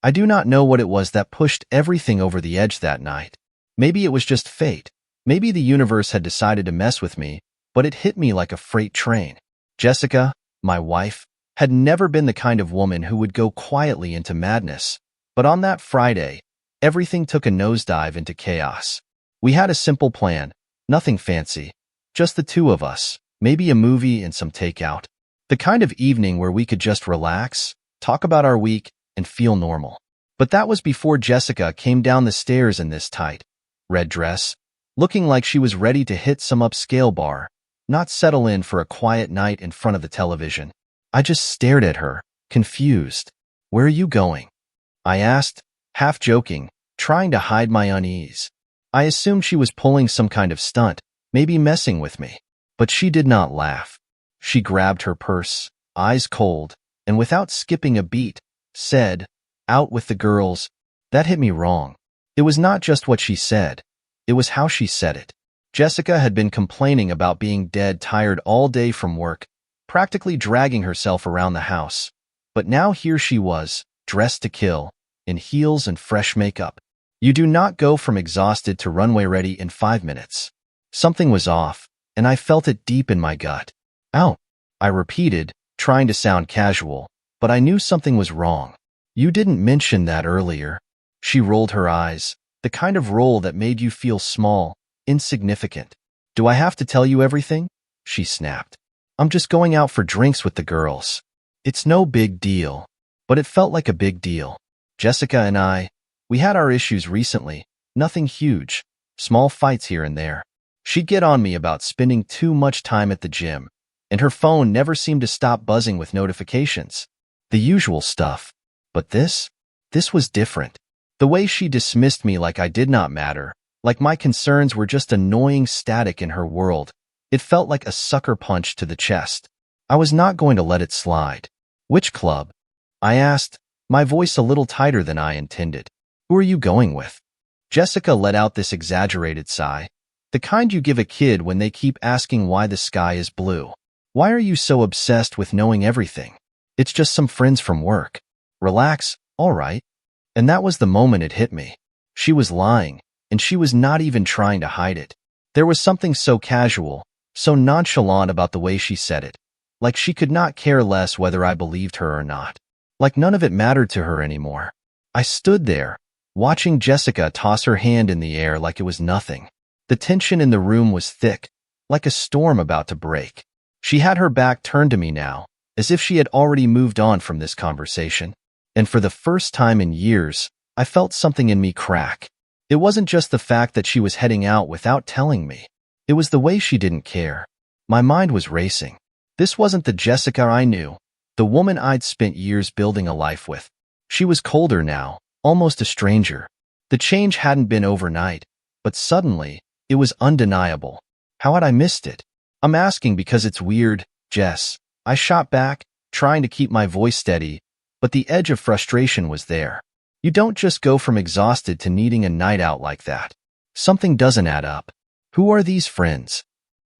I do not know what it was that pushed everything over the edge that night. Maybe it was just fate. Maybe the universe had decided to mess with me, but it hit me like a freight train. Jessica, my wife, had never been the kind of woman who would go quietly into madness. But on that Friday, everything took a nosedive into chaos. We had a simple plan, nothing fancy, just the two of us, maybe a movie and some takeout. The kind of evening where we could just relax, talk about our week, and feel normal. But that was before Jessica came down the stairs in this tight, red dress, looking like she was ready to hit some upscale bar, not settle in for a quiet night in front of the television. I just stared at her, confused. "Where are you going?" I asked, half joking, trying to hide my unease. I assumed she was pulling some kind of stunt, maybe messing with me. But she did not laugh. She grabbed her purse, eyes cold, and without skipping a beat, said, "Out with the girls." That hit me wrong. It was not just what she said. It was how she said it. Jessica had been complaining about being dead tired all day from work, practically dragging herself around the house. But now here she was, dressed to kill, in heels and fresh makeup. You do not go from exhausted to runway ready in 5 minutes. Something was off, and I felt it deep in my gut. "Ow," I repeated, trying to sound casual, but I knew something was wrong. "You didn't mention that earlier." She rolled her eyes, the kind of roll that made you feel small, insignificant. "Do I have to tell you everything?" she snapped. "I'm just going out for drinks with the girls. It's no big deal." But it felt like a big deal. Jessica and we had our issues recently, nothing huge, small fights here and there. She'd get on me about spending too much time at the gym, and her phone never seemed to stop buzzing with notifications. The usual stuff. But this was different. The way she dismissed me like I did not matter, like my concerns were just annoying static in her world, it felt like a sucker punch to the chest. I was not going to let it slide. "Which club?" I asked, my voice a little tighter than I intended. "Who are you going with?" Jessica let out this exaggerated sigh, the kind you give a kid when they keep asking why the sky is blue. "Why are you so obsessed with knowing everything?" "It's just some friends from work." "Relax, all right." And that was the moment it hit me. She was lying, and she was not even trying to hide it. There was something so casual, so nonchalant about the way she said it, like she could not care less whether I believed her or not, like none of it mattered to her anymore. I stood there, watching Jessica toss her hand in the air like it was nothing. The tension in the room was thick, like a storm about to break. She had her back turned to me now, as if she had already moved on from this conversation. And for the first time in years, I felt something in me crack. It wasn't just the fact that she was heading out without telling me. It was the way she didn't care. My mind was racing. This wasn't the Jessica I knew, the woman I'd spent years building a life with. She was colder now, almost a stranger. The change hadn't been overnight, but suddenly, it was undeniable. How had I missed it? "I'm asking because it's weird, Jess." I shot back, trying to keep my voice steady, but the edge of frustration was there. "You don't just go from exhausted to needing a night out like that. Something doesn't add up. Who are these friends?"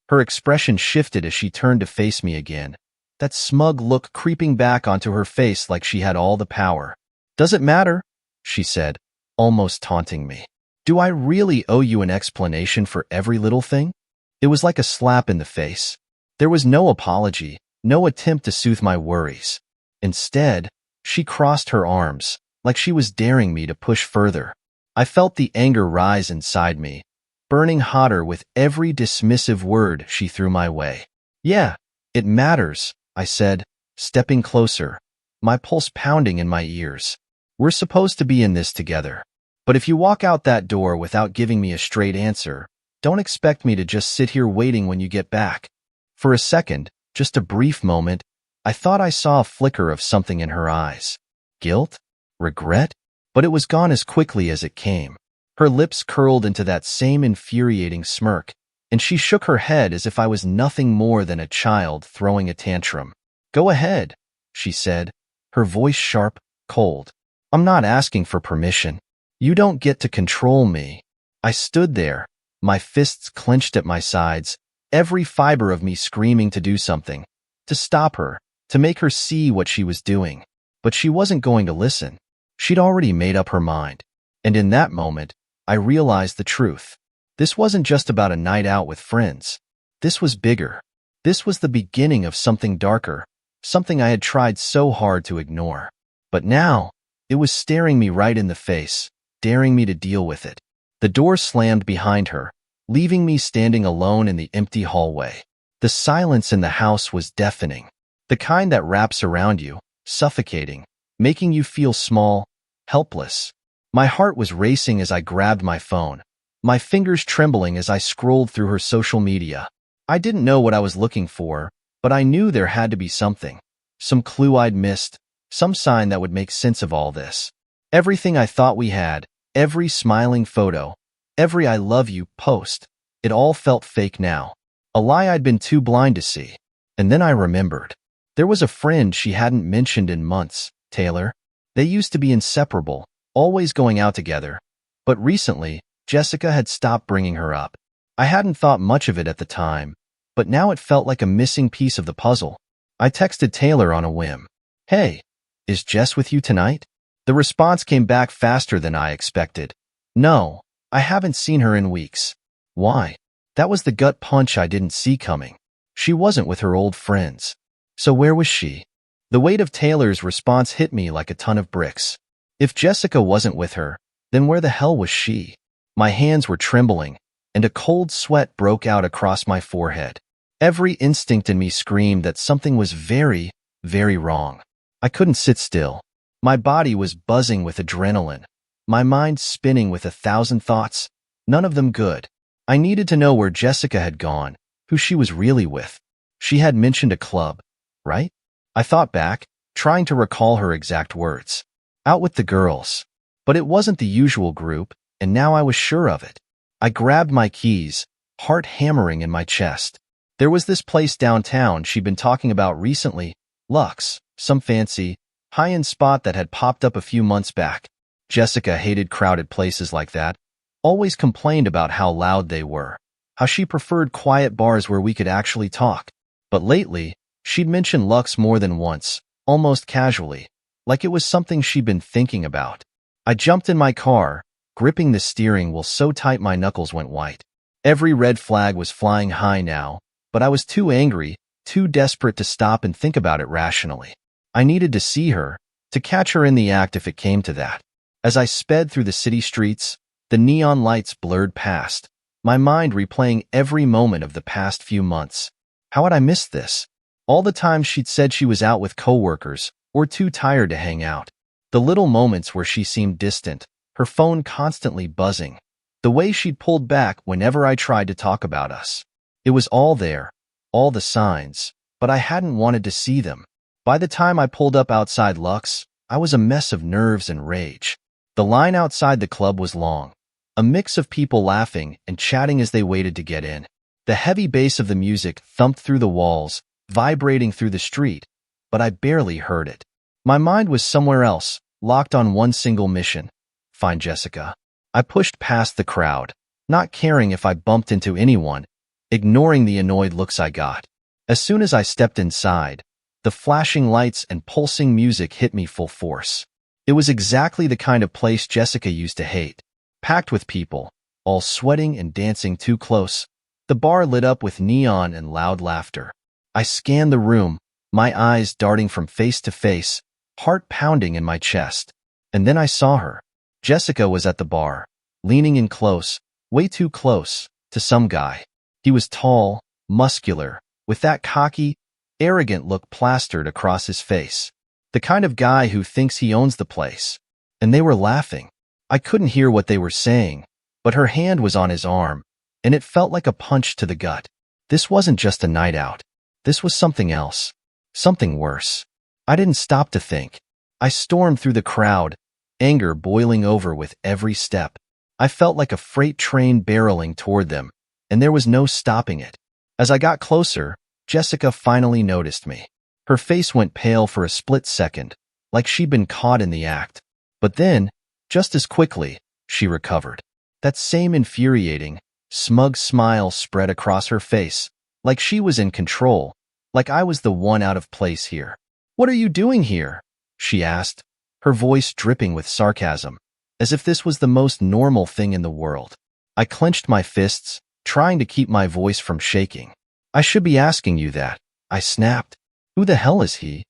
Her expression shifted as she turned to face me again, that smug look creeping back onto her face like she had all the power. "Does it matter?" she said, almost taunting me. "Do I really owe you an explanation for every little thing?" It was like a slap in the face. There was no apology, no attempt to soothe my worries. Instead, she crossed her arms, like she was daring me to push further. I felt the anger rise inside me, burning hotter with every dismissive word she threw my way. "Yeah, it matters," I said, stepping closer, my pulse pounding in my ears. "We're supposed to be in this together. But if you walk out that door without giving me a straight answer, don't expect me to just sit here waiting when you get back." For a second, just a brief moment, I thought I saw a flicker of something in her eyes. Guilt? Regret? But it was gone as quickly as it came. Her lips curled into that same infuriating smirk, and she shook her head as if I was nothing more than a child throwing a tantrum. "Go ahead," she said, her voice sharp, cold. "I'm not asking for permission. You don't get to control me." I stood there, my fists clenched at my sides, every fiber of me screaming to do something, to stop her, to make her see what she was doing. But she wasn't going to listen. She'd already made up her mind. And in that moment, I realized the truth. This wasn't just about a night out with friends. This was bigger. This was the beginning of something darker, something I had tried so hard to ignore. But now, it was staring me right in the face, daring me to deal with it. The door slammed behind her, leaving me standing alone in the empty hallway. The silence in the house was deafening, the kind that wraps around you, suffocating, making you feel small, helpless. My heart was racing as I grabbed my phone, my fingers trembling as I scrolled through her social media. I didn't know what I was looking for, but I knew there had to be something, some clue I'd missed, some sign that would make sense of all this. Everything I thought we had, every smiling photo, every I love you post, it all felt fake now. A lie I'd been too blind to see. And then I remembered. There was a friend she hadn't mentioned in months, Taylor. They used to be inseparable, always going out together. But recently, Jessica had stopped bringing her up. I hadn't thought much of it at the time, but now it felt like a missing piece of the puzzle. I texted Taylor on a whim. "Hey, is Jess with you tonight?" The response came back faster than I expected. "No, I haven't seen her in weeks." Why? That was the gut punch I didn't see coming. She wasn't with her old friends. So where was she? The weight of Taylor's response hit me like a ton of bricks. If Jessica wasn't with her, then where the hell was she? My hands were trembling, and a cold sweat broke out across my forehead. Every instinct in me screamed that something was very, very wrong. I couldn't sit still. My body was buzzing with adrenaline, my mind spinning with 1,000 thoughts, none of them good. I needed to know where Jessica had gone, who she was really with. She had mentioned a club, right? I thought back, trying to recall her exact words. Out with the girls. But it wasn't the usual group, and now I was sure of it. I grabbed my keys, heart hammering in my chest. There was this place downtown she'd been talking about recently, Lux, some fancy, high-end spot that had popped up a few months back. Jessica hated crowded places like that, always complained about how loud they were, how she preferred quiet bars where we could actually talk. But lately, she'd mentioned Lux more than once, almost casually, like it was something she'd been thinking about. I jumped in my car, gripping the steering wheel so tight my knuckles went white. Every red flag was flying high now, but I was too angry, too desperate to stop and think about it rationally. I needed to see her, to catch her in the act if it came to that. As I sped through the city streets, the neon lights blurred past, my mind replaying every moment of the past few months. How had I missed this? All the times she'd said she was out with coworkers, or too tired to hang out. The little moments where she seemed distant, her phone constantly buzzing. The way she'd pulled back whenever I tried to talk about us. It was all there, all the signs, but I hadn't wanted to see them. By the time I pulled up outside Lux, I was a mess of nerves and rage. The line outside the club was long. A mix of people laughing and chatting as they waited to get in. The heavy bass of the music thumped through the walls, vibrating through the street, but I barely heard it. My mind was somewhere else, locked on one single mission: find Jessica. I pushed past the crowd, not caring if I bumped into anyone, ignoring the annoyed looks I got. As soon as I stepped inside, the flashing lights and pulsing music hit me full force. It was exactly the kind of place Jessica used to hate. Packed with people, all sweating and dancing too close. The bar lit up with neon and loud laughter. I scanned the room, my eyes darting from face to face, heart pounding in my chest. And then I saw her. Jessica was at the bar, leaning in close, way too close, to some guy. He was tall, muscular, with that cocky, arrogant look plastered across his face. The kind of guy who thinks he owns the place. And they were laughing. I couldn't hear what they were saying, but her hand was on his arm, and it felt like a punch to the gut. This wasn't just a night out. This was something else. Something worse. I didn't stop to think. I stormed through the crowd, anger boiling over with every step. I felt like a freight train barreling toward them, and there was no stopping it. As I got closer, Jessica finally noticed me. Her face went pale for a split second, like she'd been caught in the act. But then, just as quickly, she recovered. That same infuriating, smug smile spread across her face, like she was in control, like I was the one out of place here. "What are you doing here?" she asked, her voice dripping with sarcasm, as if this was the most normal thing in the world. I clenched my fists, trying to keep my voice from shaking. I should be asking you that, I snapped. Who the hell is he?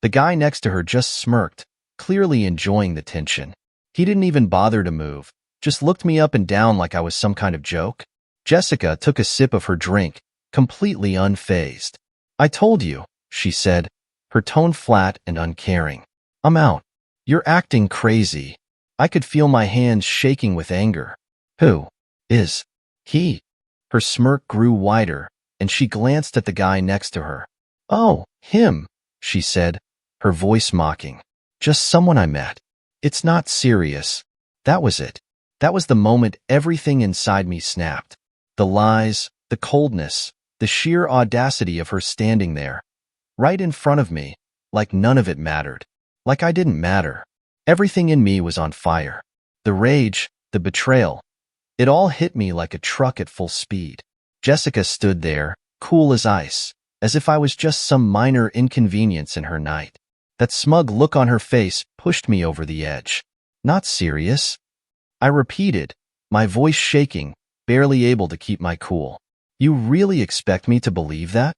The guy next to her just smirked, clearly enjoying the tension. He didn't even bother to move, just looked me up and down like I was some kind of joke. Jessica took a sip of her drink, completely unfazed. I told you, she said, her tone flat and uncaring. I'm out. You're acting crazy. I could feel my hands shaking with anger. Who is he? Her smirk grew wider, and she glanced at the guy next to her. Oh, him, she said, her voice mocking. Just someone I met. It's not serious. That was it. That was the moment everything inside me snapped. The lies, the coldness, the sheer audacity of her standing there, right in front of me, like none of it mattered. Like I didn't matter. Everything in me was on fire. The rage, the betrayal. It all hit me like a truck at full speed. Jessica stood there, cool as ice, as if I was just some minor inconvenience in her night. That smug look on her face pushed me over the edge. Not serious? I repeated, my voice shaking, barely able to keep my cool. You really expect me to believe that?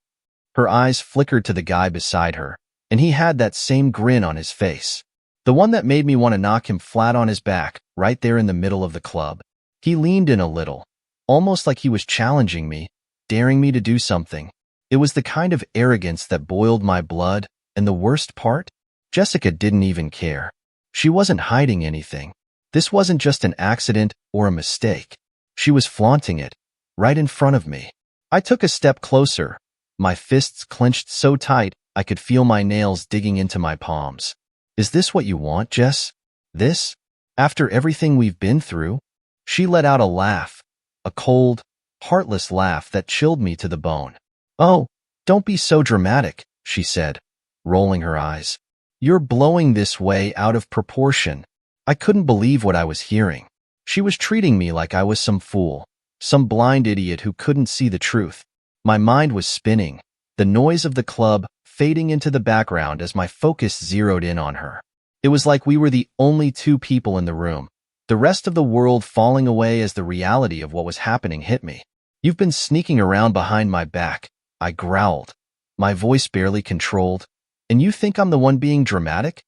Her eyes flickered to the guy beside her, and he had that same grin on his face. The one that made me want to knock him flat on his back, right there in the middle of the club. He leaned in a little, almost like he was challenging me, daring me to do something. It was the kind of arrogance that boiled my blood, and the worst part? Jessica didn't even care. She wasn't hiding anything. This wasn't just an accident or a mistake. She was flaunting it, right in front of me. I took a step closer, my fists clenched so tight I could feel my nails digging into my palms. Is this what you want, Jess? This? After everything we've been through? She let out a laugh, a cold, heartless laugh that chilled me to the bone. Oh, don't be so dramatic, she said, rolling her eyes. You're blowing this way out of proportion. I couldn't believe what I was hearing. She was treating me like I was some fool, some blind idiot who couldn't see the truth. My mind was spinning, the noise of the club fading into the background as my focus zeroed in on her. It was like we were the only two people in the room, the rest of the world falling away as the reality of what was happening hit me. You've been sneaking around behind my back, I growled, my voice barely controlled. And you think I'm the one being dramatic?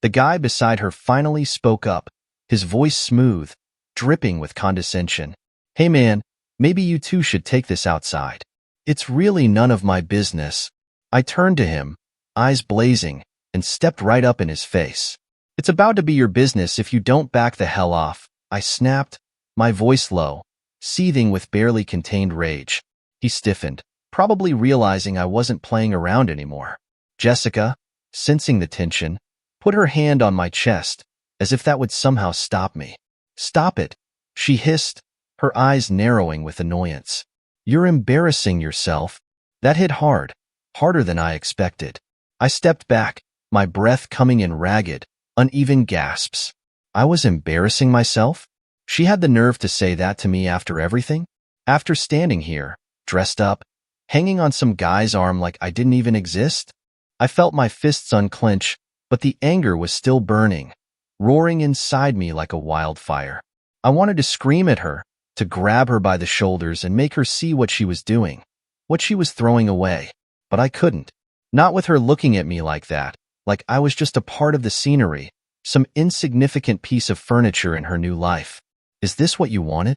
The guy beside her finally spoke up, his voice smooth, dripping with condescension. Hey man, maybe you two should take this outside. It's really none of my business. I turned to him, eyes blazing, and stepped right up in his face. It's about to be your business if you don't back the hell off, I snapped, my voice low, seething with barely contained rage. He stiffened, probably realizing I wasn't playing around anymore. Jessica, sensing the tension, put her hand on my chest, as if that would somehow stop me. Stop it, she hissed, her eyes narrowing with annoyance. You're embarrassing yourself. That hit hard, harder than I expected. I stepped back, my breath coming in ragged, uneven gasps. I was embarrassing myself? She had the nerve to say that to me after everything? After standing here, dressed up, hanging on some guy's arm like I didn't even exist? I felt my fists unclench, but the anger was still burning, roaring inside me like a wildfire. I wanted to scream at her, to grab her by the shoulders and make her see what she was doing, what she was throwing away. But I couldn't. Not with her looking at me like that, like I was just a part of the scenery, some insignificant piece of furniture in her new life. Is this what you wanted?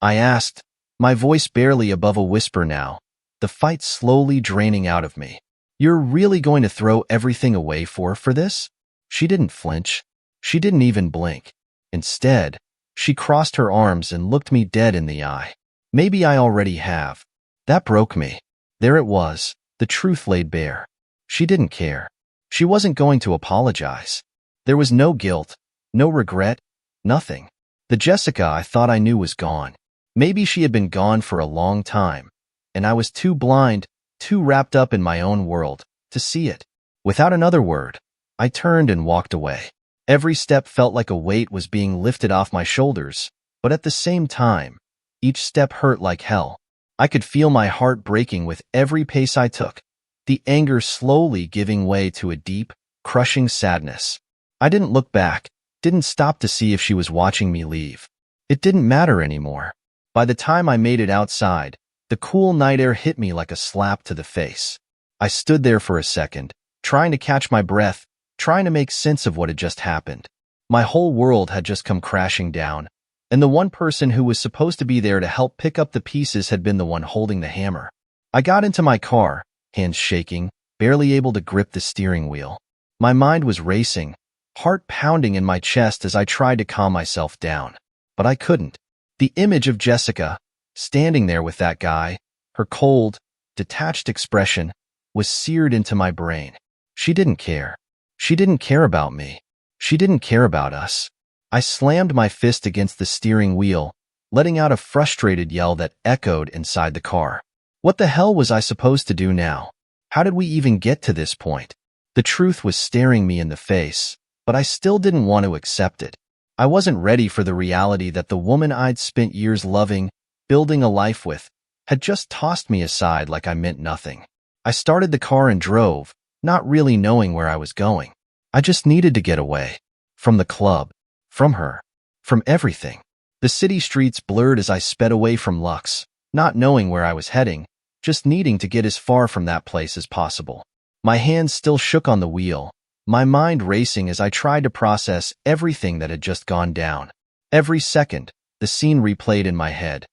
I asked, my voice barely above a whisper now, the fight slowly draining out of me. You're really going to throw everything away for this? She didn't flinch. She didn't even blink. Instead, she crossed her arms and looked me dead in the eye. Maybe I already have. That broke me. There it was, the truth laid bare. She didn't care. She wasn't going to apologize. There was no guilt, no regret, nothing. The Jessica I thought I knew was gone. Maybe she had been gone for a long time, and I was too blind, too wrapped up in my own world, to see it. Without another word, I turned and walked away. Every step felt like a weight was being lifted off my shoulders, but at the same time, each step hurt like hell. I could feel my heart breaking with every pace I took, the anger slowly giving way to a deep, crushing sadness. I didn't look back, didn't stop to see if she was watching me leave. It didn't matter anymore. By the time I made it outside, the cool night air hit me like a slap to the face. I stood there for a second, trying to catch my breath, trying to make sense of what had just happened. My whole world had just come crashing down, and the one person who was supposed to be there to help pick up the pieces had been the one holding the hammer. I got into my car, hands shaking, barely able to grip the steering wheel. My mind was racing, heart pounding in my chest as I tried to calm myself down. But I couldn't. The image of Jessica, standing there with that guy, her cold, detached expression, was seared into my brain. She didn't care. She didn't care about me. She didn't care about us. I slammed my fist against the steering wheel, letting out a frustrated yell that echoed inside the car. What the hell was I supposed to do now? How did we even get to this point? The truth was staring me in the face, but I still didn't want to accept it. I wasn't ready for the reality that the woman I'd spent years loving, building a life with, had just tossed me aside like I meant nothing. I started the car and drove, not really knowing where I was going. I just needed to get away. From the club. From her. From everything. The city streets blurred as I sped away from Lux, not knowing where I was heading, just needing to get as far from that place as possible. My hands still shook on the wheel, my mind racing as I tried to process everything that had just gone down. Every second, the scene replayed in my head.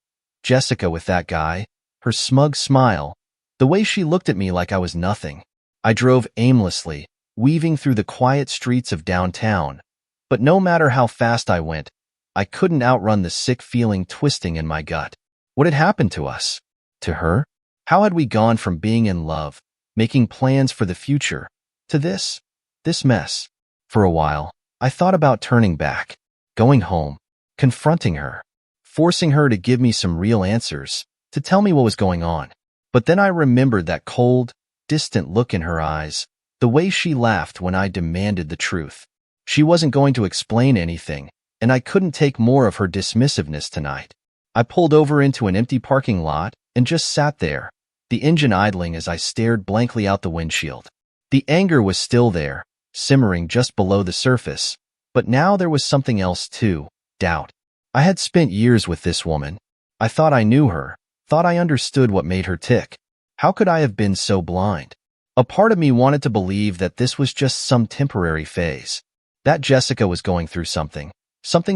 Jessica with that guy, her smug smile, the way she looked at me like I was nothing. I drove aimlessly, weaving through the quiet streets of downtown, but no matter how fast I went, I couldn't outrun the sick feeling twisting in my gut. What had happened to us? To her? How had we gone from being in love, making plans for the future, to this mess? For a while, I thought about turning back, going home, confronting her, forcing her to give me some real answers, to tell me what was going on. But then I remembered that cold, distant look in her eyes, the way she laughed when I demanded the truth. She wasn't going to explain anything, and I couldn't take more of her dismissiveness tonight. I pulled over into an empty parking lot and just sat there, the engine idling as I stared blankly out the windshield. The anger was still there, simmering just below the surface, but now there was something else too, doubt. I had spent years with this woman. I thought I knew her, thought I understood what made her tick. How could I have been so blind? A part of me wanted to believe that this was just some temporary phase, that Jessica was going through something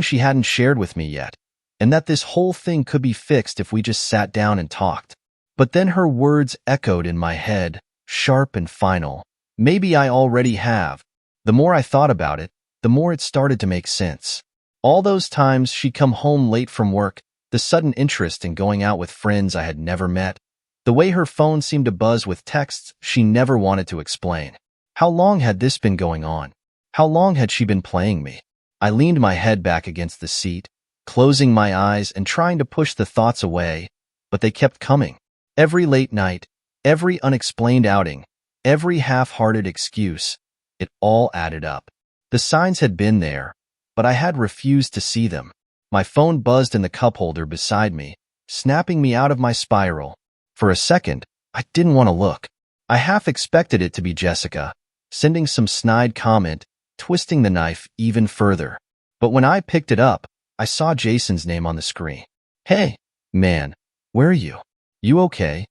she hadn't shared with me yet, and that this whole thing could be fixed if we just sat down and talked. But then her words echoed in my head, sharp and final. Maybe I already have. The more I thought about it, the more it started to make sense. All those times she'd come home late from work, the sudden interest in going out with friends I had never met, the way her phone seemed to buzz with texts she never wanted to explain. How long had this been going on? How long had she been playing me? I leaned my head back against the seat, closing my eyes and trying to push the thoughts away, but they kept coming. Every late night, every unexplained outing, every half-hearted excuse, it all added up. The signs had been there, but I had refused to see them. My phone buzzed in the cup holder beside me, snapping me out of my spiral. For a second, I didn't want to look. I half expected it to be Jessica, sending some snide comment, twisting the knife even further. But when I picked it up, I saw Jason's name on the screen. Hey, man, where are you? You okay?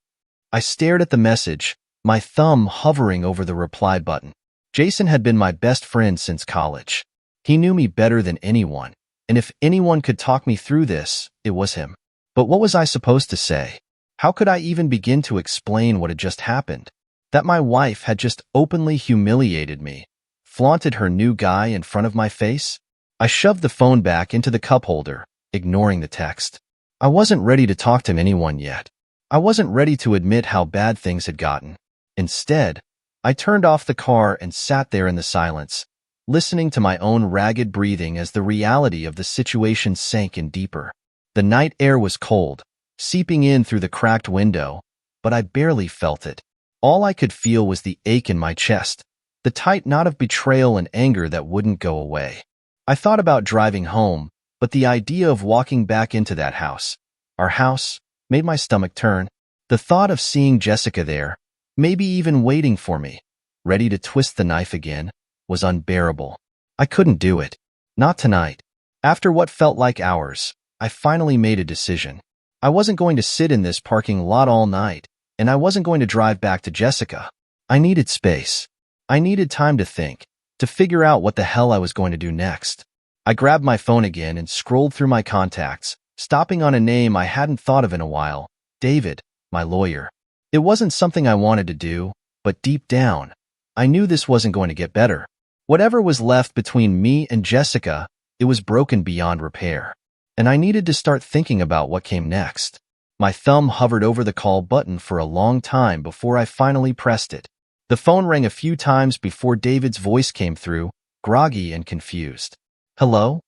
I stared at the message, my thumb hovering over the reply button. Jason had been my best friend since college. He knew me better than anyone, and if anyone could talk me through this, it was him. But what was I supposed to say? How could I even begin to explain what had just happened? That my wife had just openly humiliated me, flaunted her new guy in front of my face? I shoved the phone back into the cup holder, ignoring the text. I wasn't ready to talk to anyone yet. I wasn't ready to admit how bad things had gotten. Instead, I turned off the car and sat there in the silence, listening to my own ragged breathing as the reality of the situation sank in deeper. The night air was cold, seeping in through the cracked window, but I barely felt it. All I could feel was the ache in my chest, the tight knot of betrayal and anger that wouldn't go away. I thought about driving home, but the idea of walking back into that house, our house, made my stomach turn. The thought of seeing Jessica there, maybe even waiting for me, ready to twist the knife again, was unbearable. I couldn't do it. Not tonight. After what felt like hours, I finally made a decision. I wasn't going to sit in this parking lot all night, and I wasn't going to drive back to Jessica. I needed space. I needed time to think, to figure out what the hell I was going to do next. I grabbed my phone again and scrolled through my contacts, stopping on a name I hadn't thought of in a while, David, my lawyer. It wasn't something I wanted to do, but deep down, I knew this wasn't going to get better. Whatever was left between me and Jessica, it was broken beyond repair. And I needed to start thinking about what came next. My thumb hovered over the call button for a long time before I finally pressed it. The phone rang a few times before David's voice came through, groggy and confused. "Hello?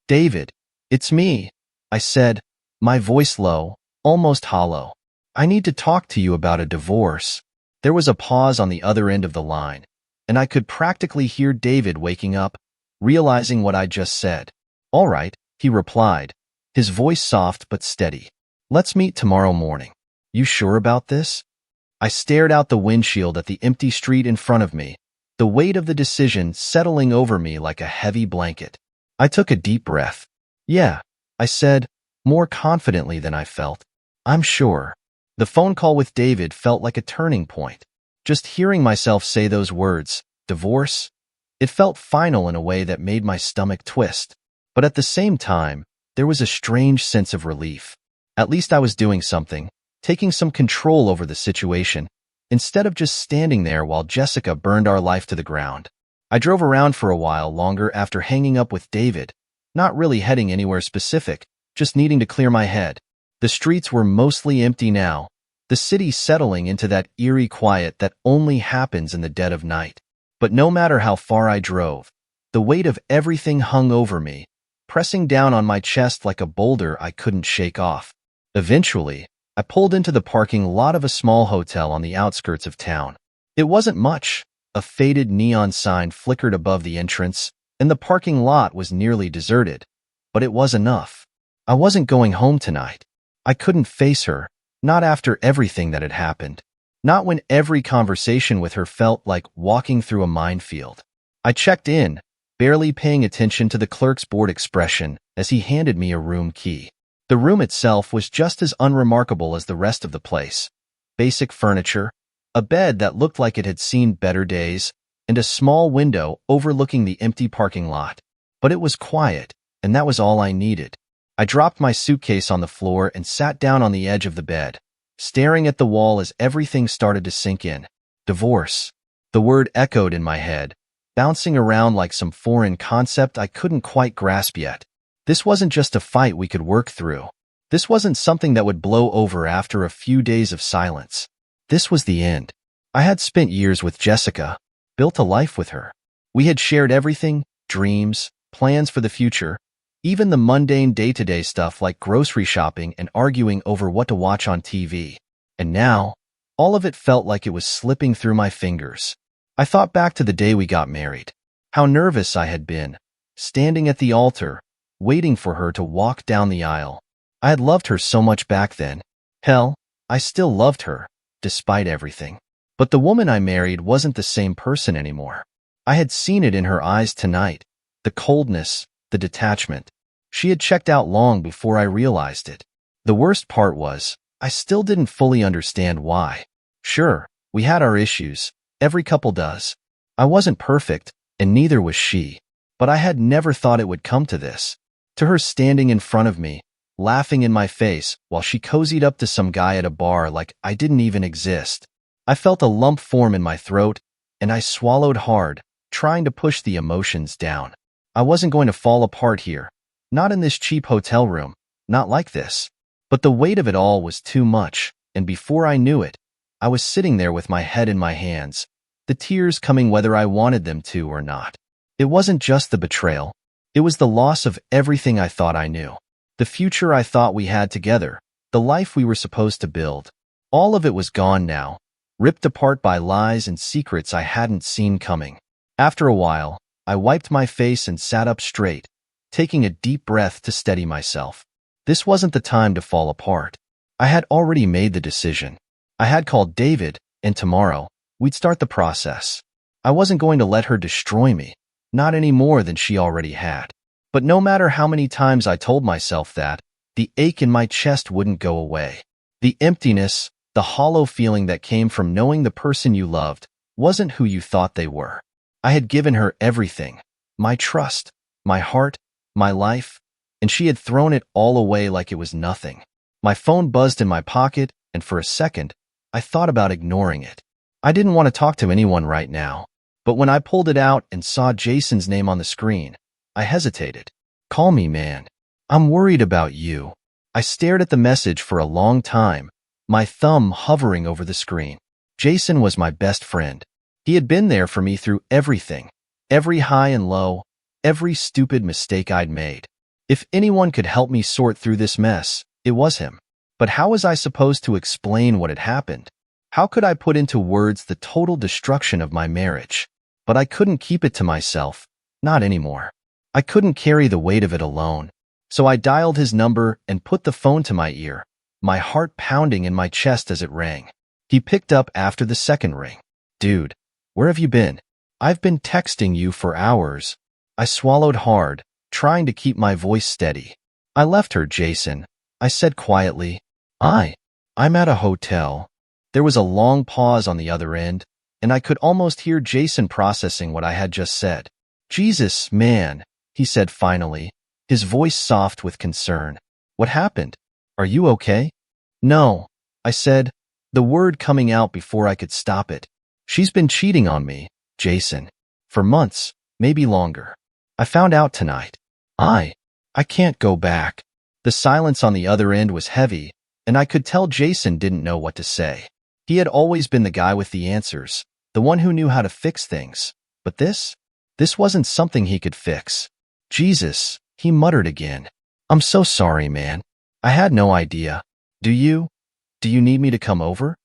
David, it's me," I said, my voice low, almost hollow. "I need to talk to you about a divorce." There was a pause on the other end of the line, and I could practically hear David waking up, realizing what I'd just said. "All right," he replied, his voice soft but steady. "Let's meet tomorrow morning." "You sure about this?" I stared out the windshield at the empty street in front of me, the weight of the decision settling over me like a heavy blanket. I took a deep breath. "Yeah," I said, more confidently than I felt. "I'm sure." The phone call with David felt like a turning point. Just hearing myself say those words, divorce, it felt final in a way that made my stomach twist. But at the same time, there was a strange sense of relief. At least I was doing something, taking some control over the situation, instead of just standing there while Jessica burned our life to the ground. I drove around for a while longer after hanging up with David, not really heading anywhere specific, just needing to clear my head. The streets were mostly empty now, the city settling into that eerie quiet that only happens in the dead of night. But no matter how far I drove, the weight of everything hung over me, pressing down on my chest like a boulder I couldn't shake off. Eventually, I pulled into the parking lot of a small hotel on the outskirts of town. It wasn't much. A faded neon sign flickered above the entrance, and the parking lot was nearly deserted. But it was enough. I wasn't going home tonight. I couldn't face her, not after everything that had happened. Not when every conversation with her felt like walking through a minefield. I checked in, barely paying attention to the clerk's bored expression as he handed me a room key. The room itself was just as unremarkable as the rest of the place. Basic furniture, a bed that looked like it had seen better days, and a small window overlooking the empty parking lot. But it was quiet, and that was all I needed. I dropped my suitcase on the floor and sat down on the edge of the bed, staring at the wall as everything started to sink in. Divorce. The word echoed in my head, bouncing around like some foreign concept I couldn't quite grasp yet. This wasn't just a fight we could work through. This wasn't something that would blow over after a few days of silence. This was the end. I had spent years with Jessica, built a life with her. We had shared everything, dreams, plans for the future, even the mundane day-to-day stuff like grocery shopping and arguing over what to watch on TV. And now, all of it felt like it was slipping through my fingers. I thought back to the day we got married. How nervous I had been, standing at the altar, waiting for her to walk down the aisle. I had loved her so much back then. Hell, I still loved her, despite everything. But the woman I married wasn't the same person anymore. I had seen it in her eyes tonight, the coldness, the detachment. She had checked out long before I realized it. The worst part was, I still didn't fully understand why. Sure, we had our issues. Every couple does. I wasn't perfect, and neither was she. But I had never thought it would come to this. To her standing in front of me, laughing in my face while she cozied up to some guy at a bar like I didn't even exist. I felt a lump form in my throat, and I swallowed hard, trying to push the emotions down. I wasn't going to fall apart here. Not in this cheap hotel room. Not like this. But the weight of it all was too much, and before I knew it, I was sitting there with my head in my hands, the tears coming whether I wanted them to or not. It wasn't just the betrayal. It was the loss of everything I thought I knew. The future I thought we had together, the life we were supposed to build. All of it was gone now, ripped apart by lies and secrets I hadn't seen coming. After a while, I wiped my face and sat up straight, taking a deep breath to steady myself. This wasn't the time to fall apart. I had already made the decision. I had called David, and tomorrow, we'd start the process. I wasn't going to let her destroy me, not any more than she already had. But no matter how many times I told myself that, the ache in my chest wouldn't go away. The emptiness, the hollow feeling that came from knowing the person you loved wasn't who you thought they were. I had given her everything, my trust, my heart, my life, and she had thrown it all away like it was nothing. My phone buzzed in my pocket, and for a second, I thought about ignoring it. I didn't want to talk to anyone right now, but when I pulled it out and saw Jason's name on the screen, I hesitated. "Call me, man. I'm worried about you." I stared at the message for a long time, my thumb hovering over the screen. Jason was my best friend. He had been there for me through everything, every high and low, every stupid mistake I'd made. If anyone could help me sort through this mess, it was him. But how was I supposed to explain what had happened? How could I put into words the total destruction of my marriage? But I couldn't keep it to myself, not anymore. I couldn't carry the weight of it alone. So I dialed his number and put the phone to my ear, my heart pounding in my chest as it rang. He picked up after the second ring. "Dude, where have you been? I've been texting you for hours." I swallowed hard, trying to keep my voice steady. "I left her, Jason," I said quietly. I'm at a hotel." There was a long pause on the other end, and I could almost hear Jason processing what I had just said. "Jesus, man," he said finally, his voice soft with concern. "What happened? Are you okay?" "No," I said, the word coming out before I could stop it. "She's been cheating on me, Jason. For months, maybe longer. I found out tonight. I can't go back." The silence on the other end was heavy, and I could tell Jason didn't know what to say. He had always been the guy with the answers, the one who knew how to fix things. But this wasn't something he could fix. "Jesus," he muttered again. "I'm so sorry, man. I had no idea. Do you need me to come over?"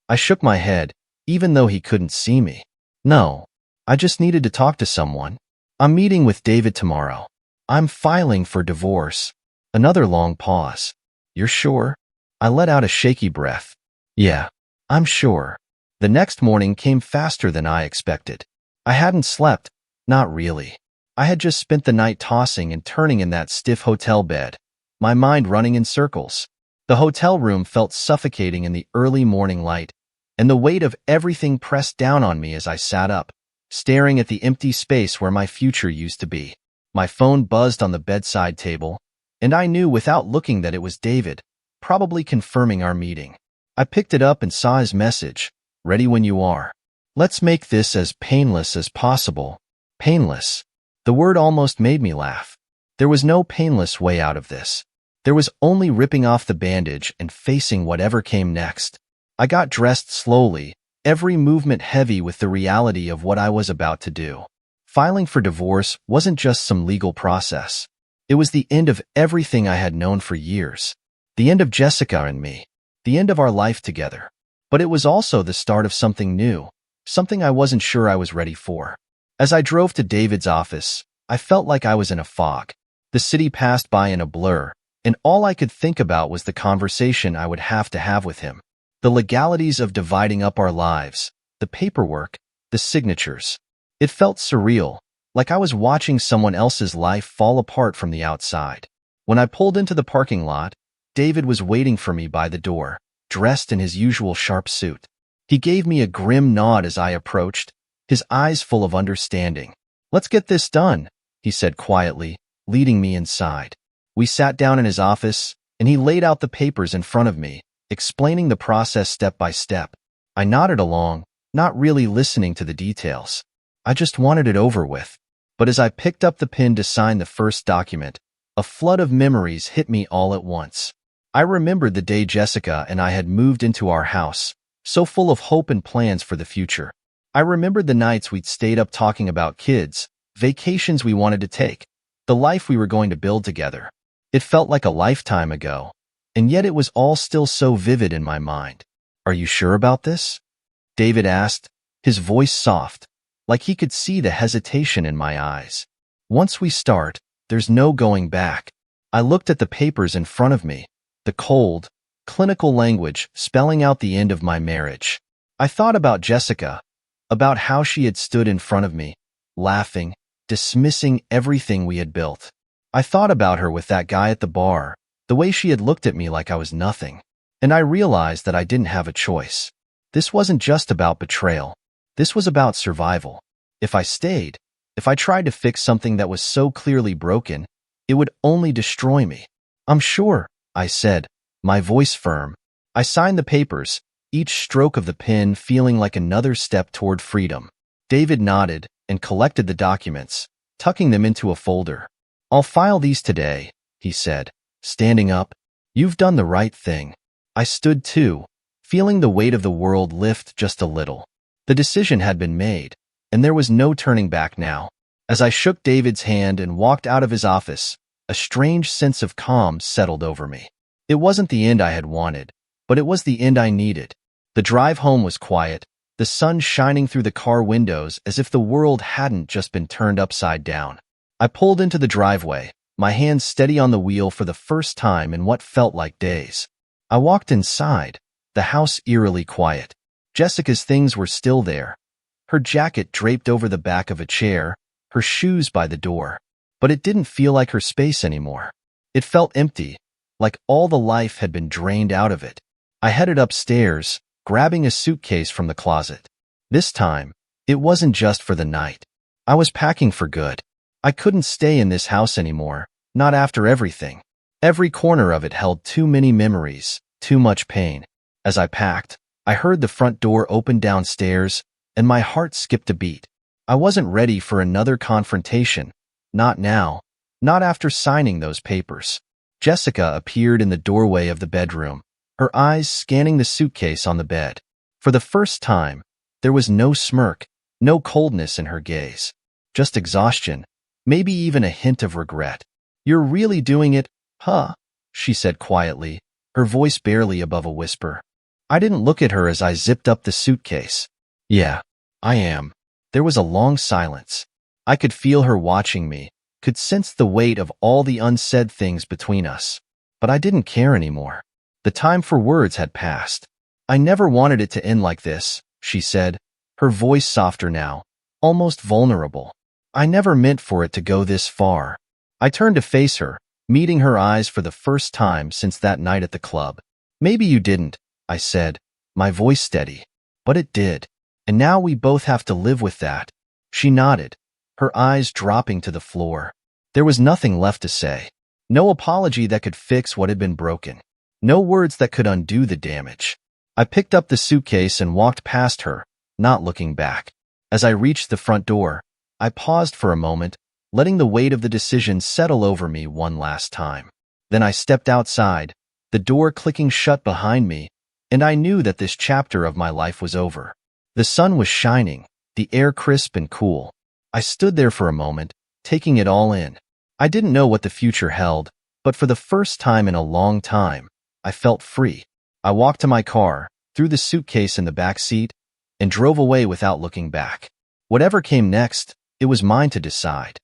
I shook my head, even though he couldn't see me. "No, I just needed to talk to someone. I'm meeting with David tomorrow. I'm filing for divorce." Another long pause. "You're sure?" I let out a shaky breath. "Yeah, I'm sure." The next morning came faster than I expected. I hadn't slept, not really. I had just spent the night tossing and turning in that stiff hotel bed, my mind running in circles. The hotel room felt suffocating in the early morning light, and the weight of everything pressed down on me as I sat up, staring at the empty space where my future used to be. My phone buzzed on the bedside table, and I knew without looking that it was David, probably confirming our meeting. I picked it up and saw his message, "Ready when you are. Let's make this as painless as possible." Painless. The word almost made me laugh. There was no painless way out of this. There was only ripping off the bandage and facing whatever came next. I got dressed slowly, every movement heavy with the reality of what I was about to do. Filing for divorce wasn't just some legal process. It was the end of everything I had known for years. The end of Jessica and me. The end of our life together. But it was also the start of something new, something I wasn't sure I was ready for. As I drove to David's office, I felt like I was in a fog. The city passed by in a blur, and all I could think about was the conversation I would have to have with him. The legalities of dividing up our lives, the paperwork, the signatures. It felt surreal, like I was watching someone else's life fall apart from the outside. When I pulled into the parking lot, David was waiting for me by the door, dressed in his usual sharp suit. He gave me a grim nod as I approached, his eyes full of understanding. "Let's get this done," he said quietly, leading me inside. We sat down in his office, and he laid out the papers in front of me, explaining the process step by step. I nodded along, not really listening to the details. I just wanted it over with. But as I picked up the pen to sign the first document, a flood of memories hit me all at once. I remembered the day Jessica and I had moved into our house, so full of hope and plans for the future. I remembered the nights we'd stayed up talking about kids, vacations we wanted to take, the life we were going to build together. It felt like a lifetime ago, and yet it was all still so vivid in my mind. "Are you sure about this?" David asked, his voice soft, like he could see the hesitation in my eyes. "Once we start, there's no going back." I looked at the papers in front of me, the cold, clinical language spelling out the end of my marriage. I thought about Jessica, about how she had stood in front of me, laughing, dismissing everything we had built. I thought about her with that guy at the bar, the way she had looked at me like I was nothing. And I realized that I didn't have a choice. This wasn't just about betrayal. This was about survival. If I stayed, if I tried to fix something that was so clearly broken, it would only destroy me. I'm sure, I said, my voice firm. I signed the papers, each stroke of the pen feeling like another step toward freedom. David nodded and collected the documents, tucking them into a folder. I'll file these today, he said, standing up. You've done the right thing. I stood too, feeling the weight of the world lift just a little. The decision had been made, and there was no turning back now. As I shook David's hand and walked out of his office, a strange sense of calm settled over me. It wasn't the end I had wanted, but it was the end I needed. The drive home was quiet, the sun shining through the car windows as if the world hadn't just been turned upside down. I pulled into the driveway, my hands steady on the wheel for the first time in what felt like days. I walked inside, the house eerily quiet. Jessica's things were still there, her jacket draped over the back of a chair, her shoes by the door. But it didn't feel like her space anymore. It felt empty, like all the life had been drained out of it. I headed upstairs, grabbing a suitcase from the closet. This time, it wasn't just for the night. I was packing for good. I couldn't stay in this house anymore, not after everything. Every corner of it held too many memories, too much pain. As I packed, I heard the front door open downstairs, and my heart skipped a beat. I wasn't ready for another confrontation. Not now, not after signing those papers. Jessica appeared in the doorway of the bedroom, her eyes scanning the suitcase on the bed. For the first time, there was no smirk, no coldness in her gaze. Just exhaustion, maybe even a hint of regret. You're really doing it, huh? She said quietly, her voice barely above a whisper. I didn't look at her as I zipped up the suitcase. Yeah, I am. There was a long silence. I could feel her watching me, could sense the weight of all the unsaid things between us. But I didn't care anymore. The time for words had passed. I never wanted it to end like this, she said, her voice softer now, almost vulnerable. I never meant for it to go this far. I turned to face her, meeting her eyes for the first time since that night at the club. Maybe you didn't, I said, my voice steady. But it did. And now we both have to live with that. She nodded, her eyes dropping to the floor. There was nothing left to say. No apology that could fix what had been broken. No words that could undo the damage. I picked up the suitcase and walked past her, not looking back. As I reached the front door, I paused for a moment, letting the weight of the decision settle over me one last time. Then I stepped outside, the door clicking shut behind me, and I knew that this chapter of my life was over. The sun was shining, the air crisp and cool. I stood there for a moment, taking it all in. I didn't know what the future held, but for the first time in a long time, I felt free. I walked to my car, threw the suitcase in the back seat, and drove away without looking back. Whatever came next, it was mine to decide.